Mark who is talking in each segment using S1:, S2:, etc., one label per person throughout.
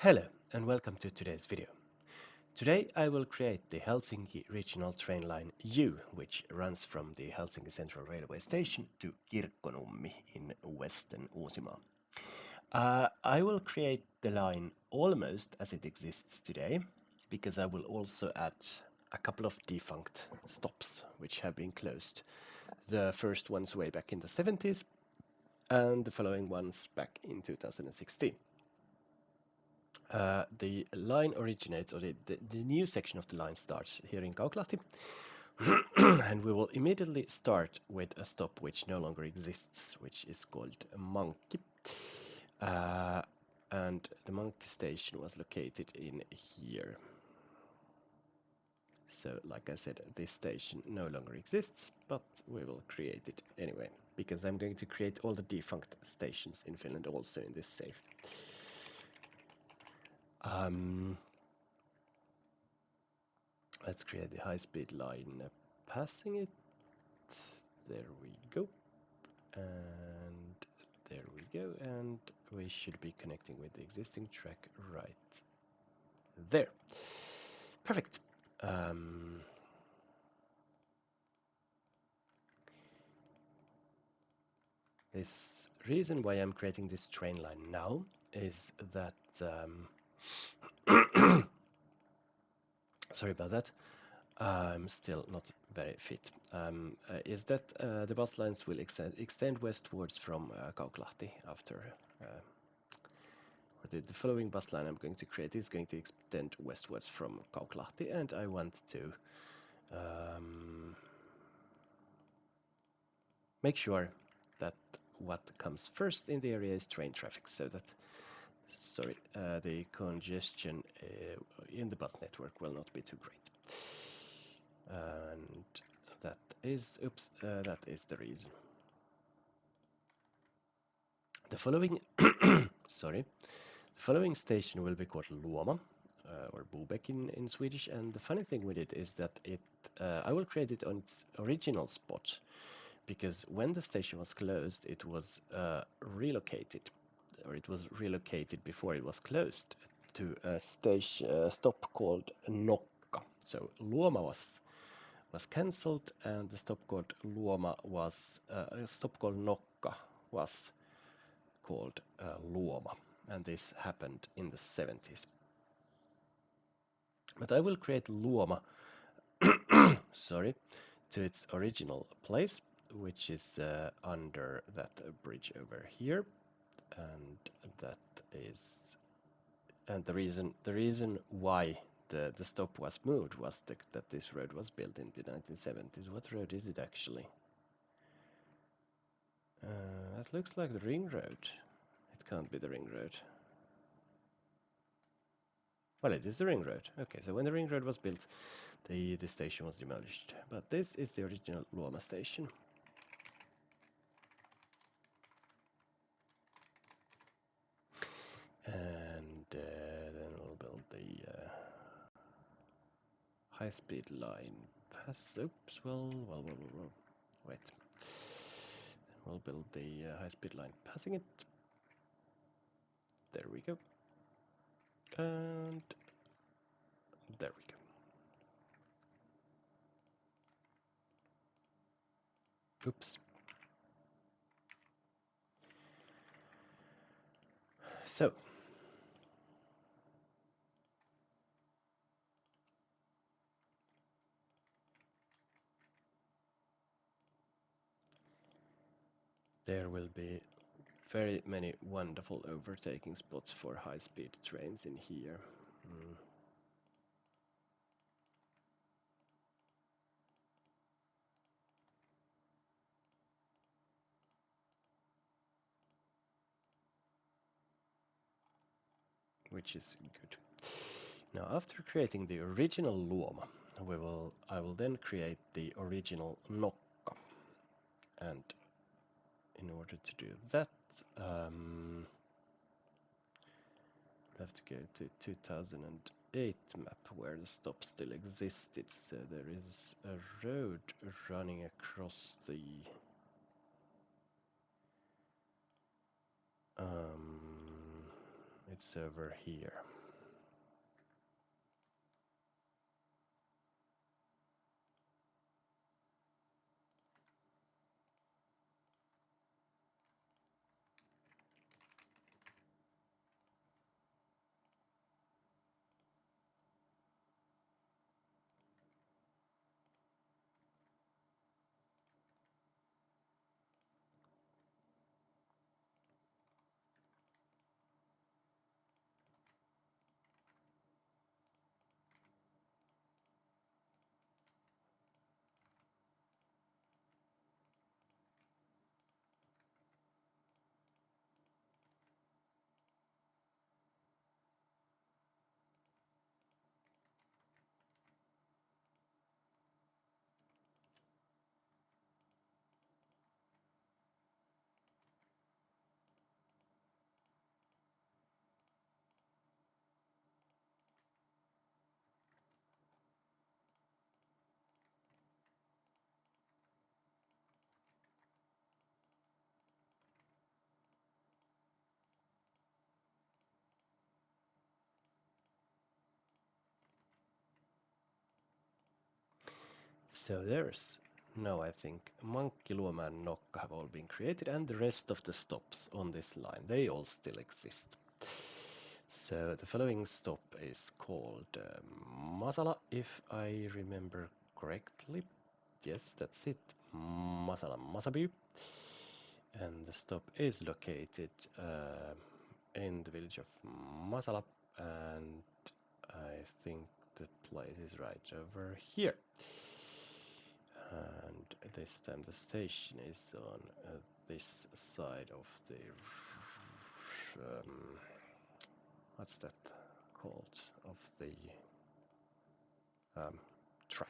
S1: Hello and welcome to today's video. Today I will create the Helsinki regional train line U, which runs from the Helsinki Central Railway Station to Kirkkonummi in Western Uusimaa. I will create the line almost as it exists today, because I will also add a couple of defunct stops which have been closed. The first ones way back in the 70s and the following ones back in 2016. The line originates, or the new section of the line starts here in Kauklahti, and we will immediately start with a stop which no longer exists, which is called Monkey. And the Monkey station was located in here. So, like I said, this station no longer exists, but we will create it anyway, because I'm going to create all the defunct stations in Finland also in this save. Let's create the high-speed line passing it. There we go. And there we go. And we should be connecting with the existing track right there. Perfect. This reason why I'm creating this train line now is that sorry about that. I'm still not very fit. Is that the bus lines will extend westwards from Kauklahti after. The following bus line I'm going to create is going to extend westwards from Kauklahti, and I want to make sure that what comes first in the area is train traffic, so that the congestion in the bus network will not be too great. And that is the reason. The following the following station will be called Luoma, or Bobek in Swedish, and the funny thing with it is that I will create it on its original spot, because when the station was closed it was relocated, or it was relocated before it was closed, to a stop called Nokka. So Luoma was cancelled, and the stop called Luoma was a stop called Nokka was called Luoma, and this happened in the 70s. But I will create Luoma to its original place, which is under that bridge over here, and that is, and the reason why the stop was moved was that this road was built in the 1970s. What road is it actually? That looks like the ring road. It can't be the ring road. Well, it is the ring road. Okay, so when the ring road was built, the station was demolished. But this is the original Luoma station. And then we'll build the high-speed line pass. Oops, well. Wait. Then we'll build the high-speed line passing it. There we go. And there we go. Oops. So, there will be very many wonderful overtaking spots for high-speed trains in here. Which is good. Now, after creating the original Luoma, I will then create the original Nokka. And in order to do that, we'll have to go to 2008 map, where the stop still existed. So there is a road running across the It's over here. So there's now, I think, Monkey, Luoma and Nokka have all been created, and the rest of the stops on this line, they all still exist. So the following stop is called Masala, if I remember correctly. Yes, that's it. Masala Masabu. And the stop is located in the village of Masala, and I think the place is right over here. And this time the station is on this side of the what's that called, of the track.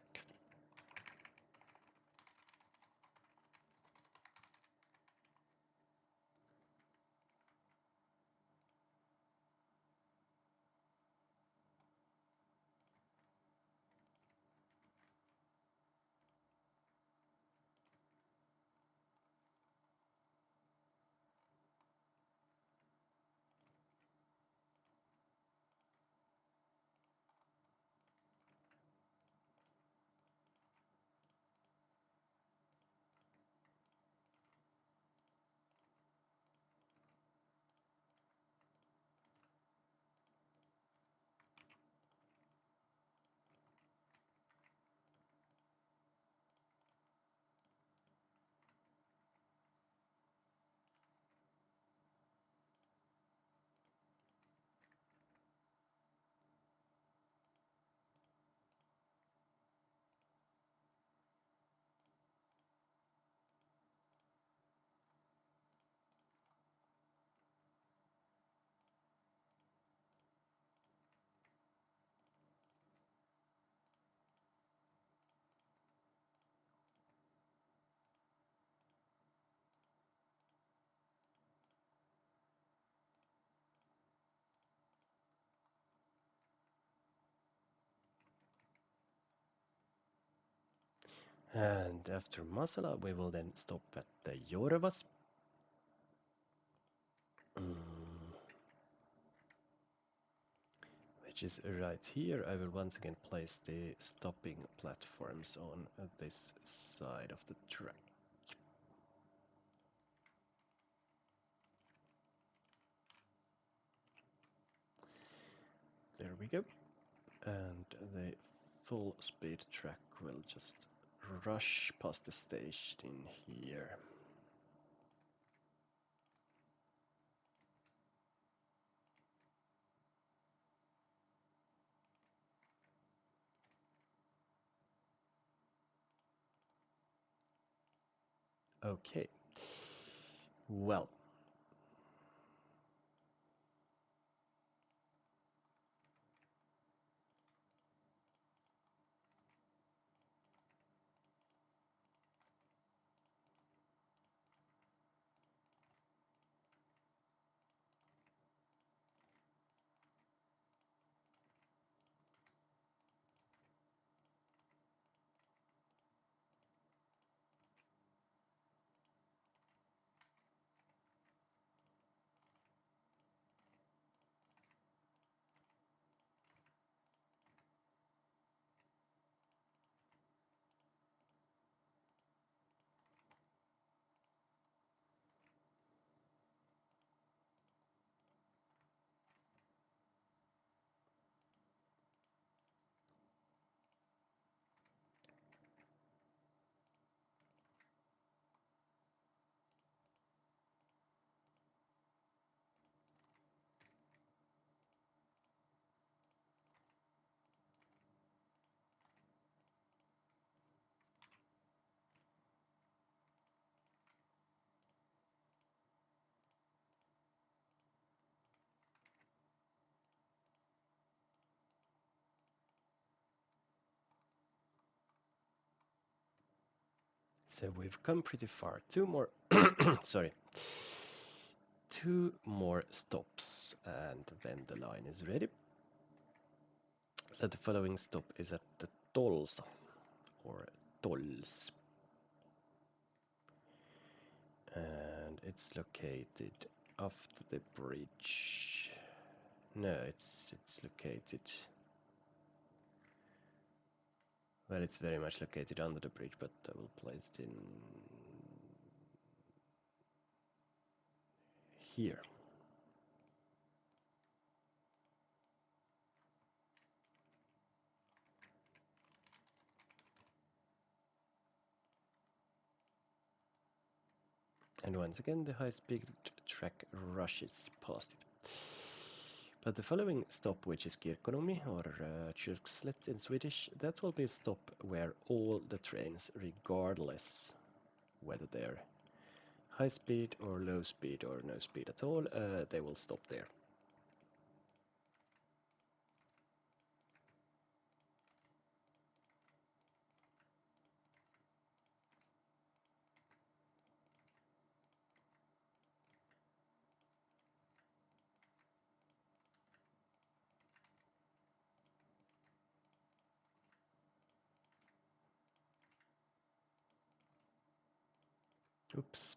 S1: And after Masala, we will then stop at the Jorvas. Which is right here. I will once again place the stopping platforms on this side of the track. There we go. And the full speed track will just rush past the station in here. Okay. Well. So we've come pretty far. Two more, sorry, two more stops, and then the line is ready. So the following stop is at the Tolsa, or Tolls. And it's located after the bridge. No, it's located. Well, it's very much located under the bridge, but I will place it in here. And once again, the high-speed track rushes past it. But the following stop, which is Kirkkonummi, or Kyrkslätt in Swedish, that will be a stop where all the trains, regardless whether they're high speed or low speed or no speed at all, they will stop there. Oops.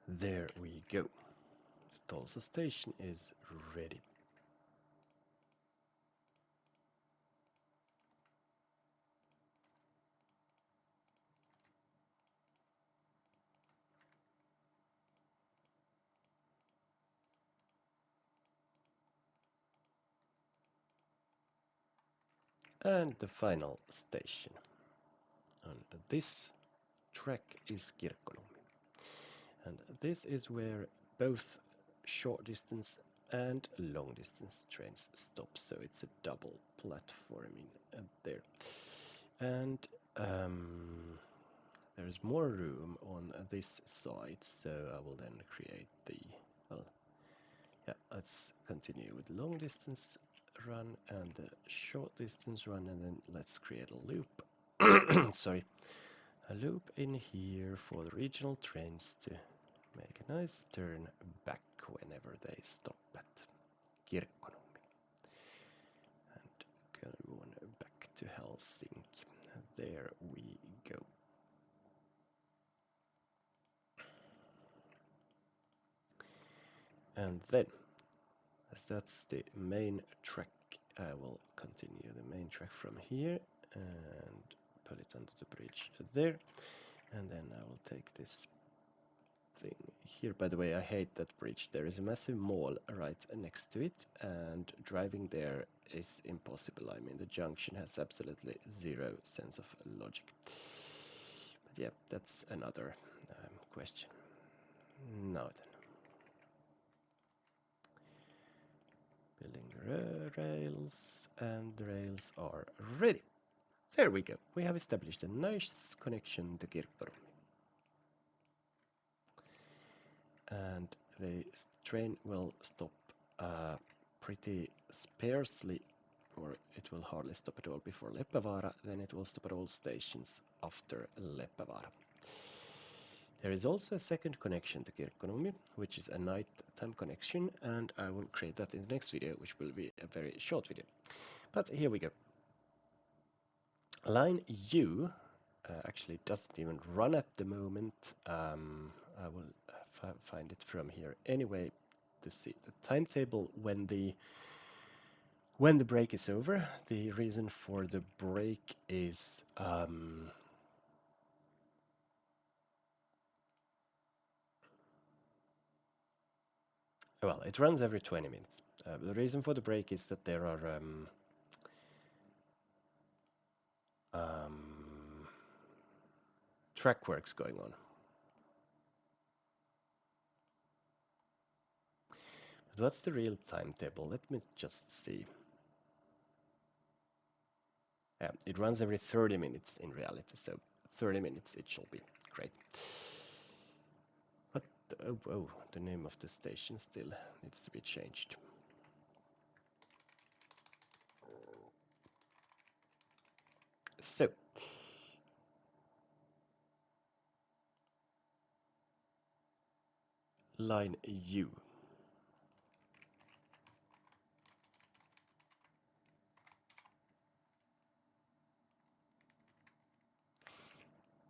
S1: There we go. The Tulsa station is ready. And the final station on this track is Kirkkonummi. And this is where both short distance and long distance trains stop, so it's a double platforming there. And there is more room on this side, so I will then create the, well, yeah, let's continue with long distance run and the short distance run, and then let's create a loop. Sorry, a loop in here for the regional trains to make a nice turn back whenever they stop at Kirkkonummi. And going back to Helsinki. There we go. And then, as that's the main track, I will continue the main track from here and put it under the bridge there. And then I will take this thing here. By the way, I hate that bridge. There is a massive mall right next to it, and driving there is impossible. I mean, the junction has absolutely zero sense of logic. But yeah, that's another question. Now then, building rails, and the rails are ready. There we go. We have established a nice connection to Kirkkonummi. And the train will stop pretty sparsely, or it will hardly stop at all before Leppävaara, then it will stop at all stations after Leppävaara. There is also a second connection to Kirkkonummi, which is a nighttime connection, and I will create that in the next video, which will be a very short video. But here we go. Line U actually doesn't even run at the moment. I will find it from here anyway to see the timetable when the break is over. The reason for the break is well, it runs every 20 minutes. The reason for the break is that there are track works going on. But what's the real timetable? Let me just see. It runs every 30 minutes in reality, so 30 minutes it shall be. Great. But oh, the name of the station still needs to be changed. So line U.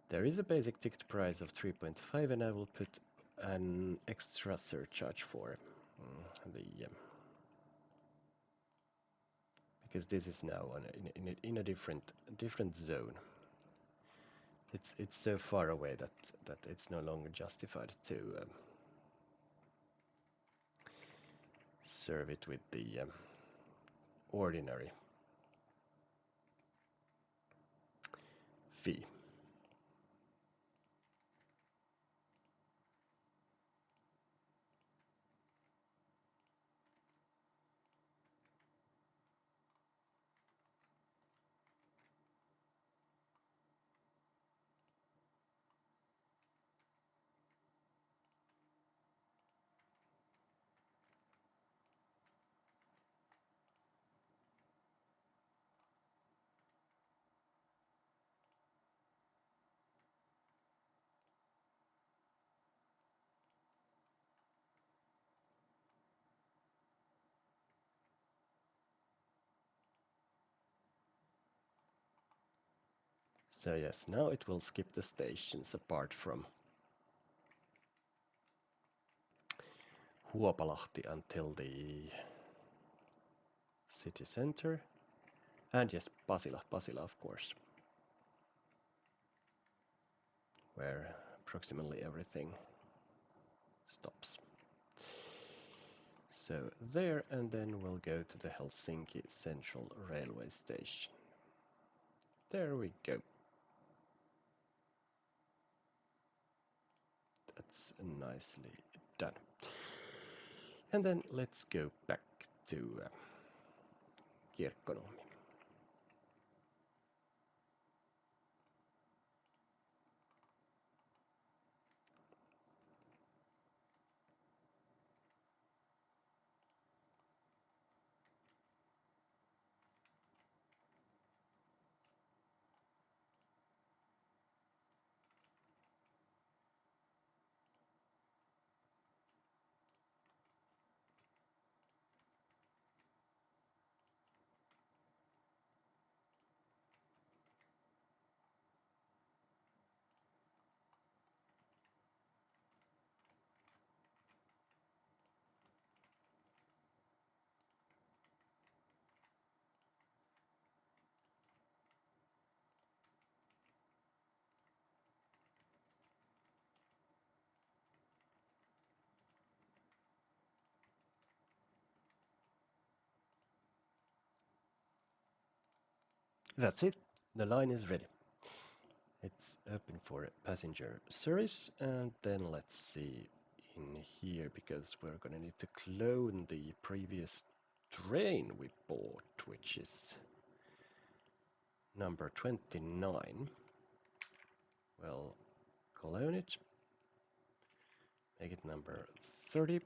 S1: There is a basic ticket price of 3.5 and I will put an extra surcharge for the because this is now in a different zone. It's so far away that it's no longer justified to serve it with the ordinary fee. So yes, now it will skip the stations apart from Huopalahti until the city center. And yes, Pasila of course, where approximately everything stops. So there, and then we'll go to the Helsinki Central Railway Station. There we go. That's nicely done. And then let's go back to Kirkkonummi. That's it. The line is ready. It's open for passenger service, and then let's see in here, because we're gonna need to clone the previous train we bought, which is number 29. We'll clone it, make it number 30,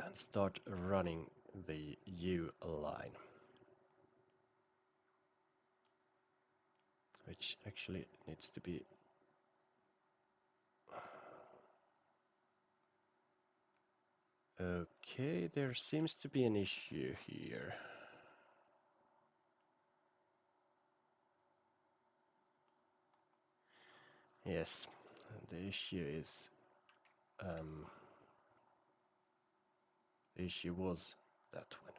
S1: and start running the U line, which actually needs to be okay. There seems to be an issue here. Yes, the issue is the issue was that one.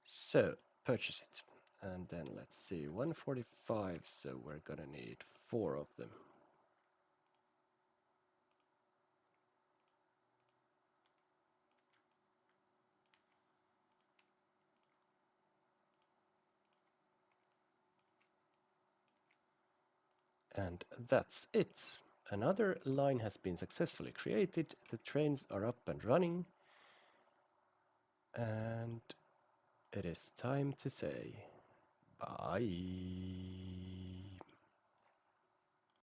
S1: So purchase it, and then let's see, 145, so we're gonna need 4 of them. And that's it. Another line has been successfully created. The trains are up and running. And it is time to say bye.